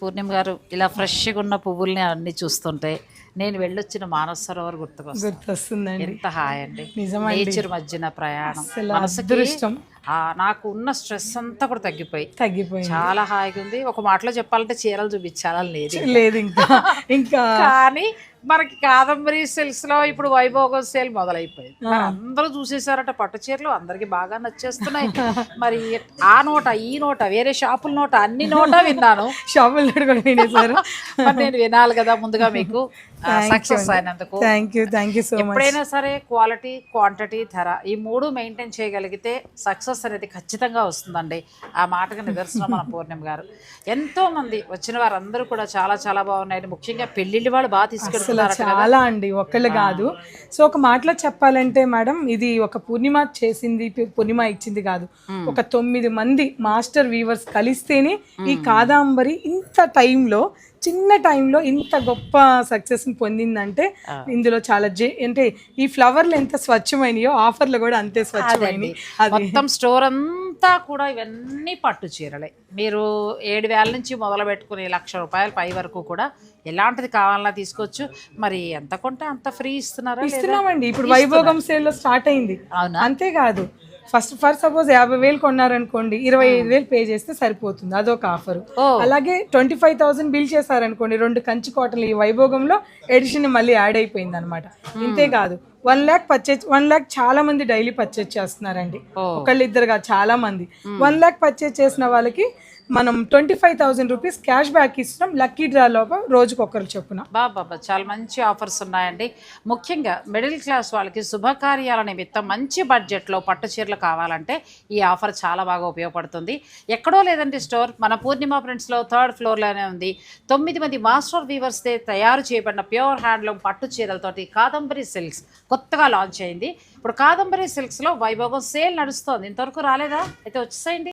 పూర్ణిమ గారు ఇలా ఫ్రెష్గా ఉన్న పువ్వుల్ని అన్ని చూస్తుంటే నేను వెళ్ళొచ్చిన మానస సరోవర్ గుర్తొస్తుందండి. ఎంత హాయ్ అండి. నిజమండి. నేచర్ మధ్యన ప్రయాణం అసలు మనసుకి అదృష్టం. నాకు ఉన్న స్ట్రెస్ అంతా కూడా తగ్గిపోయింది. చాలా హాయిగా ఉంది. ఒక మాటలో చెప్పాలంటే చీరలు చూపించాలని లేదు లేదు ఇంకా కానీ మనకి కాదంబరి సిల్క్స్ లో ఇప్పుడు వైభోగం సేల్ మొదలైపోయింది. మరి అందరూ చూసేసారట పట్టు చీరలు, అందరికి బాగా నచ్చేస్తున్నాయి. మరి ఆ నోట ఈ నోట వేరే షాపుల నోట అన్ని నోట విన్నాను. షాపుల కూడా వినేసారు. మరి నేను వినాలి కదా ముందుగా. మీకు సక్సెస్ అయినందుకు థ్యాంక్ యూ సో మచ్. ఎప్పుడైనా సరే క్వాలిటీ, క్వాంటిటీ, ధర ఈ మూడు మెయింటైన్ చేయగలిగితే సక్సెస్ అనేది ఖచ్చితంగా వస్తుందండి. ఆ మాటకు నిదర్శనం మన పూర్ణిమ గారు. ఎంతో మంది వచ్చిన వారందరూ కూడా చాలా చాలా బాగున్నాయి. ముఖ్యంగా పెళ్లిళ్ళు వాళ్ళు బాగా తీసుకెళ్తున్నారు. చాలా అండి, ఒక్కళ్ళు కాదు. సో ఒక మాటలో చెప్పాలంటే మేడం, ఇది ఒక పూర్ణిమ చేసింది, పూర్ణిమ ఇచ్చింది కాదు. ఒక 9 మంది మాస్టర్ వీవర్స్ కలిస్తేనే ఈ కాదంబరి ఇంత టైంలో, చిన్న టైంలో ఇంత గొప్ప సక్సెస్ పొందిందంటే ఇందులో చాలా అంటే ఈ ఫ్లవర్లు ఎంత స్వచ్ఛమైనయో ఆఫర్లు కూడా అంతే స్వచ్ఛమైనవి. మొత్తం స్టోర్ అంతా కూడా ఇవన్నీ పట్టు చీరలే. మీరు 7,000 నుంచి మొదలు పెట్టుకుని 1,00,000 రూపాయల పై వరకు కూడా ఎలాంటిది కావాలన్నా తీసుకోవచ్చు. మరి ఎంత కొంటే అంత ఫ్రీ ఇస్తున్నామండి. ఇప్పుడు వైభోగం సేల్ లో స్టార్ట్ అయింది. అంతేకాదు, ఫర్ సపోజ్ 50,000 కొన్నారనుకోండి, 25,000 పే చేస్తే సరిపోతుంది. అదొక ఆఫర్. అలాగే 25,000 బిల్ చేశారనుకోండి, 2 కంచి కాటన్లు ఈ వైభోగంలో ఎడిషన్ మళ్ళీ యాడ్ అయిపోయింది అనమాట. ఇంతేకాదు 1 lakh పర్చేజ్, 1 lakh చాలా మంది డైలీ పర్చేజ్ చేస్తున్నారండి. ఒకళ్ళు ఇద్దరుగా చాలా మంది. 1 lakh పర్చేజ్ చేసిన వాళ్ళకి మనం 25,000 రూపీస్ క్యాష్ బ్యాక్ ఇస్తున్నాం. లక్కీ డ్రా లోపల రోజుకి ఒకరు చొప్పున. బాబా చాలా మంచి ఆఫర్స్ ఉన్నాయండి. ముఖ్యంగా మిడిల్ క్లాస్ వాళ్ళకి శుభకార్యాల నిమిత్తం మంచి బడ్జెట్లో పట్టు చీరలు కావాలంటే ఈ ఆఫర్ చాలా బాగా ఉపయోగపడుతుంది. ఎక్కడో లేదండి స్టోర్, మన పూర్ణిమ ప్రింట్స్లో 3rd ఫ్లోర్లోనే ఉంది. 9 మంది మాస్టర్ వీవర్స్తో తయారు చేయబడిన ప్యూర్ హ్యాండ్లూమ్ పట్టు చీరలతోటి కాదంబరి సిల్క్స్ కొత్తగా లాంచ్ అయింది. ఇప్పుడు కాదంబరి సిల్క్స్లో వైభోగం సేల్ నడుస్తోంది. ఇంతవరకు రాలేదా? అయితే వచ్చేసేయండి.